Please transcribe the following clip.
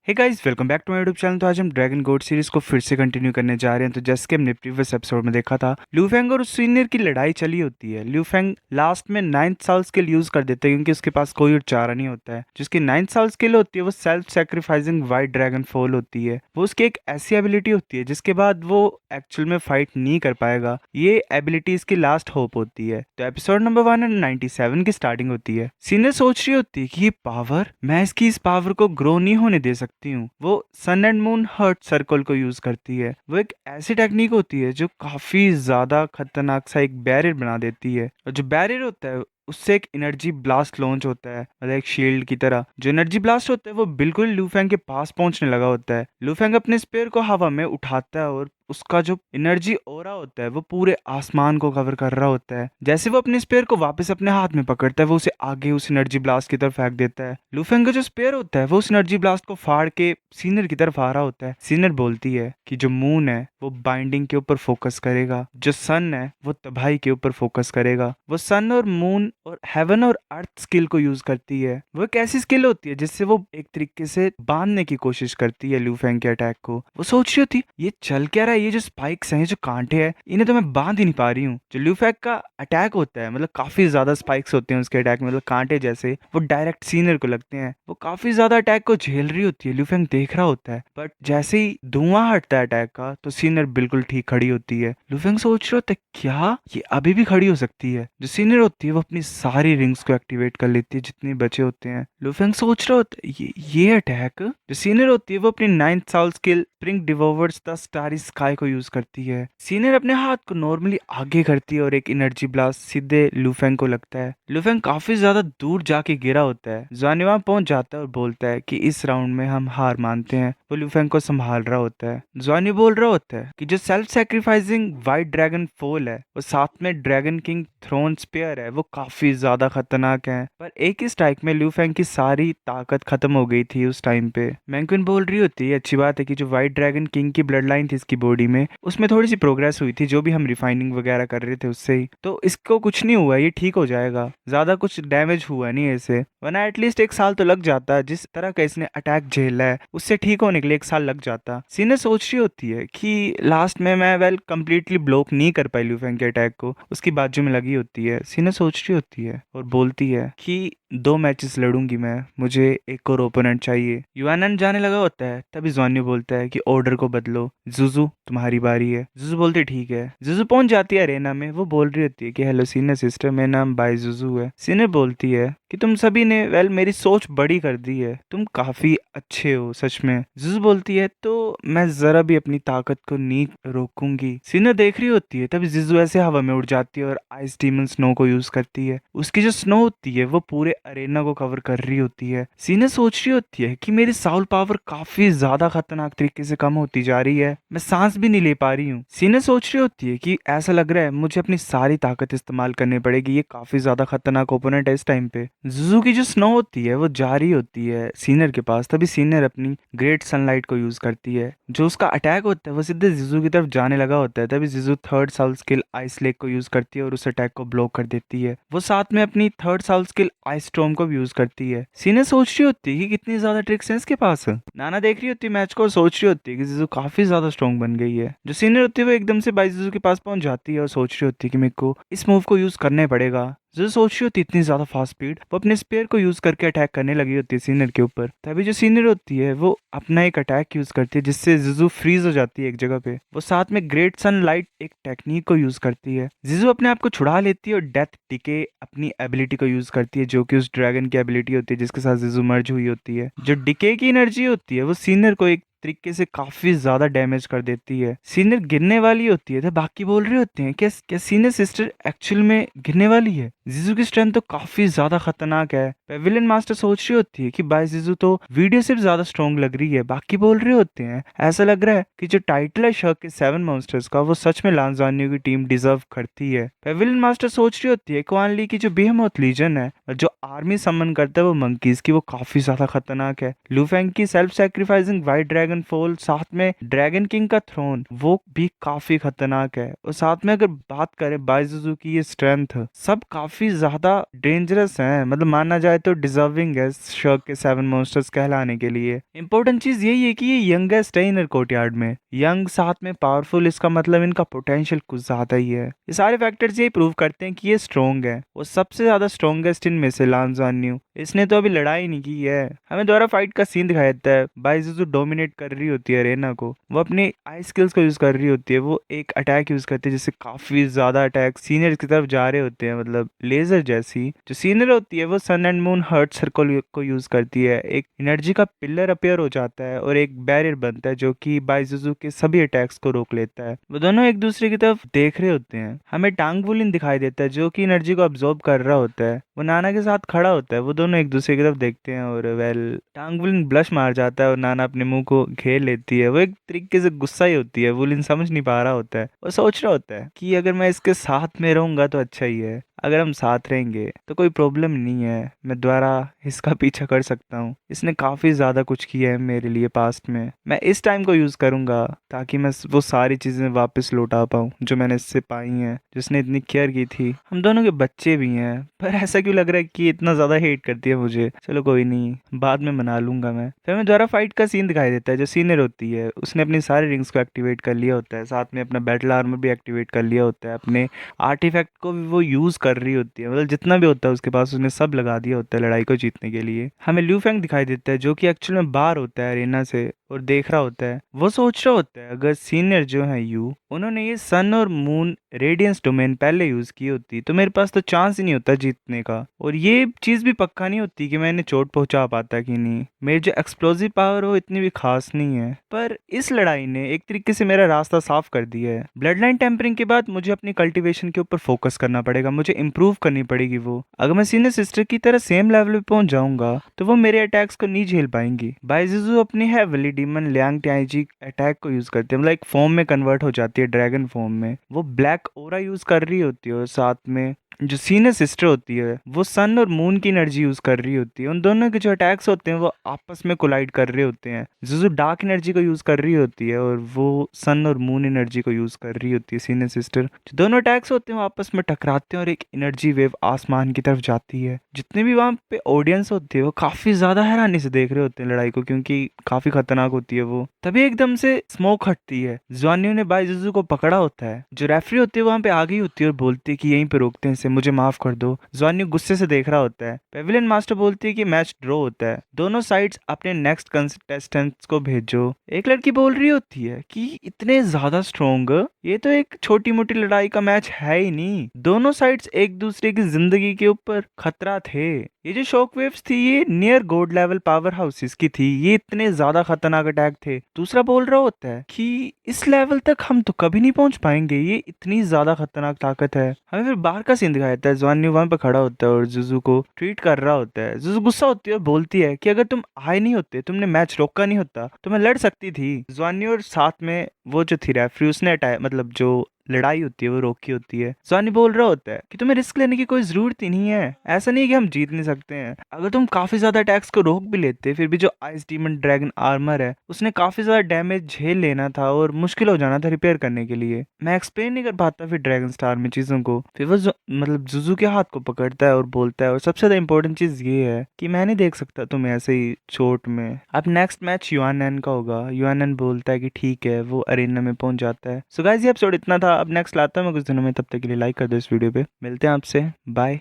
Hey guys, welcome back to my YouTube channel. तो आज हम ड्रैगन गोड सीरीज को फिर से कंटिन्यू करने जा रहे हैं। तो जैसे कि हमने प्रीवियस एपिसोड में देखा था, ल्यूफेंग और उस सीनियर की लड़ाई चली होती है। ल्यूफेंग लास्ट में 9th साल स्किल यूज कर देते हैं क्योंकि उसके पास कोई और चारा नहीं होता है। जिसकी 9th साल स्किल होती है वो self sacrificing white dragon fall होती है। वो उसकी एक ऐसी एबिलिटी होती है जिसके बाद वो एक्चुअल में फाइट नहीं कर पाएगा। ये एबिलिटी इसकी लास्ट होप होती है। तो एपिसोड नंबर 197 की स्टार्टिंग होती है। सीनियर सोच रही होती है कि ये पावर, मैं इसकी इस पावर को ग्रो नहीं होने दे सकती हूँ। वो सन एंड मून हर्ट सर्कल को यूज करती है। वो एक ऐसी टेक्निक होती है जो काफी ज्यादा खतरनाक सा एक बैरियर बना देती है। और जो बैरियर होता है उससे एक एनर्जी ब्लास्ट लॉन्च होता है, मतलब एक शील्ड की तरह। जो एनर्जी ब्लास्ट होता है वो बिल्कुल लूफेंग के पास पहुंचने लगा होता है। लूफेंग अपने स्पेयर को हवा में उठाता है और उसका जो एनर्जी ओरा होता है वो पूरे आसमान को कवर कर रहा होता है। जैसे वो अपने स्पेयर को वापस अपने हाथ में पकड़ता है, वो उसे आगे उस एनर्जी ब्लास्ट की तरफ फेंक देता है। लूफेंग का जो स्पेयर होता है वो उस एनर्जी ब्लास्ट को फाड़ के सीनियर की तरफ आ रहा होता है। सीनियर बोलती है कि जो मून है वो बाइंडिंग के ऊपर फोकस करेगा, जो सन है वो तबाही के ऊपर फोकस करेगा। वो सन और मून और हेवन और अर्थ स्किल को यूज करती है। वो एक ऐसी स्किल होती है जिससे वो एक तरीके से बांधने की कोशिश करती है लूफेंग के अटैक को। वो सोच रही होती ये चल क्या रहा है, ये जो स्पाइक्स हैं, ये जो कांटे हैं, इन्हें तो मैं बांध ही नहीं पा रही हूँ। जो लूफेंग का अटैक होता है, मतलब काफी ज्यादा स्पाइक्स होते हैं उसके अटैक में, मतलब कांटे जैसे, वो डायरेक्ट सीनियर को लगते हैं। वो काफी ज्यादा अटैक को झेल रही होती है। लूफेंग देख रहा होता है, बट जैसे ही धुआं हटता है अटैक का तो सीनियर बिल्कुल ठीक खड़ी होती है। लूफेंग सोच रहा होता है क्या ये अभी भी खड़ी हो सकती है। जो सीनियर होती है वो अपनी सारी रिंग्स को एक्टिवेट कर लेती है जितने बचे होते हैं। लूफेंग सोच रहा होता है ये अटैक। जो सीनियर होती है वो अपनी 9th साल skill spring devours the starry sky को यूज करती है। सीनियर अपने हाथ को नॉर्मली आगे करती है और एक एनर्जी ब्लास्ट सीधे लूफेंग को लगता है। लूफेंग काफी ज्यादा दूर जाके गिरा होता है। जॉनी वहां पहुंच जाता है और बोलता है कि इस राउंड में हम हार मानते हैं। वो लूफेंग को संभाल रहा होता है। जॉनी बोल रहा होता है कि जो self sacrificing white dragon fall है वो साथ में ड्रैगन किंग थ्रोन स्पेयर है, वो काफी ज्यादा खतरनाक है। पर एक ही स्ट्राइक में लूफेंग की सारी ताकत खत्म हो गई थी उस टाइम पे। मैंक्विन बोल रही होती है अच्छी बात है कि जो व्हाइट ड्रैगन किंग की ब्लड लाइन थी इसकी बॉडी में, उसमें थोड़ी सी प्रोग्रेस हुई थी, जो भी हम रिफाइनिंग वगैरह कर रहे थे उससे ही। तो इसको कुछ नहीं हुआ, ये ठीक हो जाएगा, ज्यादा कुछ डैमेज हुआ नहीं है इसे, वरना एटलीस्ट 1 साल तो लग जाता। जिस तरह का इसने अटैक झेला है उससे ठीक होने के लिए 1 साल लग जाता। सीनियर सोच रही होती है कि लास्ट में मैं कंप्लीटली ब्लॉक नहीं कर पाई लूफेंग के अटैक को, उसकी बाजू में लगी होती है। सीनियर सोच रही होती है और बोलती है कि 2 मैचेस लड़ूंगी मैं, मुझे एक और ओपोनेंट चाहिए। युआनन जाने लगा होता है, तभी जॉन्यू बोलता है कि ऑर्डर को बदलो, जुजू तुम्हारी बारी है। जुजू बोलती ठीक है। जुजू पहुंच जाती है अरेना में। वो बोल रही होती है कि हेलो सीनियर सिस्टर, मेरा नाम बाई जुजू है। सीनियर बोलती है कि तुम सभी ने मेरी सोच बड़ी कर दी है, तुम काफी अच्छे हो सच में। जुजू बोलती है तो मैं जरा भी अपनी ताकत को नहीं रोकूंगी। सीनियर देख रही होती है, तभी जिजू ऐसे हवा में उड़ जाती है और आइस डीमन स्नो को यूज करती है। उसकी जो स्नो होती है वो पूरे अरेना को कवर कर रही होती है। सीनियर सोच रही होती है कि मेरी साउल पावर काफी ज्यादा खतरनाक तरीके से कम होती जा रही है, मैं सांस भी नहीं ले पा रही हूँ। सीनियर सोच रही होती है कि ऐसा लग रहा है मुझे अपनी सारी ताकत इस्तेमाल करनी पड़ेगी, ये काफी ज्यादा खतरनाक ओपोनेंट है इस टाइम पे। जुजू की जो स्नो होती है वो जा रही होती है सीनियर के पास, तभी सीनियर अपनी ग्रेट सनलाइट को यूज करती है। जो उसका अटैक होता है वो सीधे जिजू की तरफ जाने लगा होता है, तभी जिजू 3rd साल स्किल आइस लेक को यूज करती है और उस अटैक को ब्लॉक कर देती है। वो साथ में अपनी 3rd साल स्किल आइस स्टॉर्म को भी यूज करती है। सीनियर सोच रही होती है कि कितनी ज्यादा ट्रिक्स हैं इसके पास। नाना देख रही होती है मैच को और सोच रही होती है कि जिजू काफी ज्यादा स्ट्रॉन्ग बन गई है। जो सीनियर होती है वो एकदम से बाई जिजू के पास पहुंच जाती है और सोच रही होती है कि मेरे को इस मूव को यूज करना ही पड़ेगा। जो सोच रही होती है इतनी ज्यादा फास्ट स्पीड, वो अपने स्पेयर को यूज करके अटैक करने लगी होती है सीनियर के ऊपर। तभी जो सीनियर होती है वो अपना एक अटैक यूज करती है जिससे जिजू फ्रीज हो जाती है एक जगह पे। वो साथ में ग्रेट सनलाइट एक टेक्निक को यूज करती है। जिजू अपने आप को छुड़ा लेती है और डेथ डिके अपनी एबिलिटी को यूज करती है, जो कि उस ड्रैगन की एबिलिटी होती है जिसके साथ जिजू मर्ज हुई होती है। जो डिके की एनर्जी होती है वो सीनियर को एक तरीके से काफी ज्यादा डैमेज कर देती है। सीनियर गिरने वाली होती है तो बाकी बोल रहे होते हैं क्या सीनियर सिस्टर एक्चुअल में गिरने वाली है। जीजू की स्ट्रेंथ तो काफी ज्यादा खतरनाक है। पेविलियन मास्टर सोच रही होती है कि बाय जीजू तो वीडियो से ज्यादा स्ट्रॉन्ग लग रही है। बाकी बोल रहे होते हैं ऐसा लग रहा है कि जो टाइटल है शर्क के 7 मॉन्स्टर्स का वो सच में लांजानियो की टीम डिजर्व करती है। पेविलियन मास्टर सोच रही होती है क्वान ली की जो बेहेमोथ लीजन है और जो आर्मी समन करता है वो मंकीज की, वो काफी ज्यादा खतरनाक है। लूफेंग की self sacrificing white dragon dragon fall, साथ में ड्रैगन किंग का थ्रोन, वो भी काफी खतरनाक है। और साथ में अगर बात करें बाइजुजू की ये स्ट्रेंथ, सब काफी ज्यादा डेंजरस है, मतलब माना जाए तो डिजर्विंग है शर्क के 7 मॉन्स्टर्स कहलाने के लिए। इंपॉर्टेंट चीज यही है कि ये यंगेस्ट है इनर कोर्टयार्ड में, यंग साथ में पावरफुल, इसका मतलब इनका पोटेंशियल कुछ ज्यादा ही है। ये सारे फैक्टर्स यही प्रूव करते हैं कि ये स्ट्रॉन्ग है, वो सबसे ज्यादा स्ट्रॉन्गेस्ट इनमें से लाम ज़ान्यू। इसने तो अभी लड़ाई नहीं की है। हमें दोबारा फाइट का सीन दिखाया जाता है, बाइजुजू डोमिनेट कर रही होती है रेना को, वो अपनी आई स्किल्स को यूज कर रही होती है, वो एक अटैक यूज करती है जिससे काफी ज्यादा अटैक सीनियर की तरफ जा रहे होते हैं, मतलब लेजर जैसी। जो सीनियर होती है वो सन एंड मून हर्ट सर्कल को यूज करती है, एक एनर्जी का पिलर अपेयर हो जाता है और एक बैरियर बनता है जो कि बाइजुजू के सभी अटैक्स को रोक लेता है। वो दोनों एक दूसरे की तरफ देख रहे होते हैं। हमें टांग वुलिन दिखाई देता है जो कि एनर्जी को अब्जॉर्ब कर रहा होता है, वो नाना के साथ खड़ा होता है। वो दोनों एक दूसरे की तरफ देखते हैं और वेल टांग वुलिन ब्लश मार जाता है और नाना अपने मुंह को घेर लेती है। वो एक तरीके से गुस्सा ही होती है, वुलिन समझ नहीं पा रहा होता है, वो सोच रहा होता है कि अगर मैं इसके साथ में रहूंगा तो अच्छा ही है, अगर हम साथ रहेंगे तो कोई प्रॉब्लम नहीं है, मैं दोबारा इसका पीछा कर सकता हूँ। इसने काफी ज्यादा कुछ किया है मेरे लिए पास्ट में, मैं इस टाइम को यूज करूंगा ताकि मैं वो सारी चीजें वापस लौटा पाऊँ जो मैंने इससे पाई हैं, जिसने इतनी केयर की थी। हम दोनों के बच्चे भी हैं, पर ऐसा क्यों लग रहा है कि इतना ज्यादा हेट करती है मुझे। चलो कोई नहीं, बाद में मना लूंगा मैं। फिर हमें दोबारा फाइट का सीन दिखाई देता है। जो सीनियर होती है उसने अपनी सारी रिंग्स को एक्टिवेट कर लिया होता है, साथ में अपना बैटल आर्मर भी एक्टिवेट कर लिया होता है, अपने आर्टिफैक्ट को भी वो यूज कर रही होती है, मतलब जितना भी होता है उसके पास उसने सब लगा दिया होता है लड़ाई को जीतने के लिए। हमें ल्यू फेंग दिखाई देता है जो कि एक्चुअल में बाहर होता है अरेना से और देख रहा होता है। वो सोच रहा होता है अगर सीनियर जो है यू, उन्होंने ये सन और मून रेडियंस डोमेन पहले यूज की होती तो मेरे पास तो चांस ही नहीं होता जीतने का, और ये चीज भी पक्का नहीं होती कि मैं इन्हें चोट पहुंचा पाता कि नहीं। मेरी जो एक्सप्लोसिव पावर हो इतनी भी खास नहीं है, पर इस लड़ाई ने एक तरीके से मेरा रास्ता साफ कर दिया है। ब्लड लाइन टेम्परिंग के बाद मुझे अपनी कल्टीवेशन के ऊपर फोकस करना पड़ेगा, मुझे इंप्रूव करनी पड़ेगी वो। अगर मैं सीनियर सिस्टर की तरह सेम लेवल पे पहुंच जाऊंगा तो वो मेरे अटैक्स को नहीं झेल पाएंगी। बाइजुजू अपनी हैवली डीमन लियांग टाइजी अटैक को यूज करते हैं, मतलब एक फॉर्म में कन्वर्ट हो जाती है ड्रैगन फॉर्म में। वो ब्लैक ओरा यूज कर रही होती है और साथ में जो सीनियर सिस्टर होती है वो सन और मून की एनर्जी यूज कर रही होती है। उन दोनों के जो अटैक्स होते हैं वो आपस में कोलाइड कर रहे होते हैं। जुजू डार्क एनर्जी को यूज कर रही होती है और वो सन और मून एनर्जी को यूज कर रही होती है सीनियर सिस्टर। जो दोनों अटैक्स होते हैं वो आपस में टकराते हैं और एक एनर्जी वेव आसमान की तरफ जाती है। जितने भी वहां पे ऑडियंस होती है वो काफी ज्यादा हैरानी से देख रहे होते हैं लड़ाई को, क्योंकि काफी खतरनाक होती है वो। तभी एकदम से स्मोक हटती है, ज्वान्यू ने बाइजुजू को पकड़ा होता है। जो रेफरी होती है वहां पे आ गई होती है और बोलती है कि यहीं पे रोकते हैं इसे, मुझे माफ कर दो। ज्वान्यू गुस्से से देख रहा होता है। पेविलियन मास्टर बोलती है कि मैच ड्रॉ होता है, दोनों साइड्स अपने नेक्स्ट कंटेस्टेंट्स को भेजो। एक लड़की बोल रही होती है कि इतने ज्यादा स्ट्रोंग, ये तो एक छोटी मोटी लड़ाई का मैच है ही नहीं, दोनों साइड्स एक दूसरे की जिंदगी के ऊपर खतरा थे। ये जो शॉक वेव्स थी ये near God level power houses की थी, ये इतने ज्यादा खतरनाक अटैक थे। दूसरा बोल रहा होता है कि इस लेवल तक हम तो कभी नहीं पहुंच पाएंगे, ये इतनी ज्यादा खतरनाक ताकत है। हमें फिर बाहर का सीन दिखाया जाता है, ज्वान्यू वहां पे खड़ा होता है और जुजू को ट्रीट कर रहा होता है। जुजू गुस्सा होती है और बोलती है कि अगर तुम आए नहीं होते, तुमने मैच रोका नहीं होता तो मैं लड़ सकती थी। ज्वान्यू और साथ में वो जो थी रेफरी उसने अटैक, मतलब जो लड़ाई होती है वो रोकी होती है। ज्वान्यू बोल रहा होता है कि तुम्हें रिस्क लेने की कोई जरूरत ही नहीं है, ऐसा नहीं है कि हम जीत नहीं सकते हैं। अगर तुम काफी ज्यादा अटैक्स को रोक भी लेते फिर भी जो आइस डीमन ड्रैगन आर्मर है उसने काफी ज्यादा डैमेज झेल लेना था और मुश्किल हो जाना था रिपेयर करने के लिए। मैं एक्सप्लेन नहीं कर पाता फिर ड्रैगन स्टार में चीजों को। फिर वो मतलब जुजू के हाथ को पकड़ता है और बोलता है, और सबसे ज्यादा इंपॉर्टेंट चीज ये है कि मैं नहीं देख सकता तुम्हें ऐसे ही चोट में। अब नेक्स्ट मैच युआनएन का होगा। युआनएन बोलता है कि ठीक है, वो अरेना में पहुंच जाता है। सो गाइस ये एपिसोड इतना था, अब नेक्स्ट लाता हूँ मैं कुछ दिनों में, तब तक के लिए लाइक कर दो इस वीडियो पे। मिलते हैं आपसे, बाय।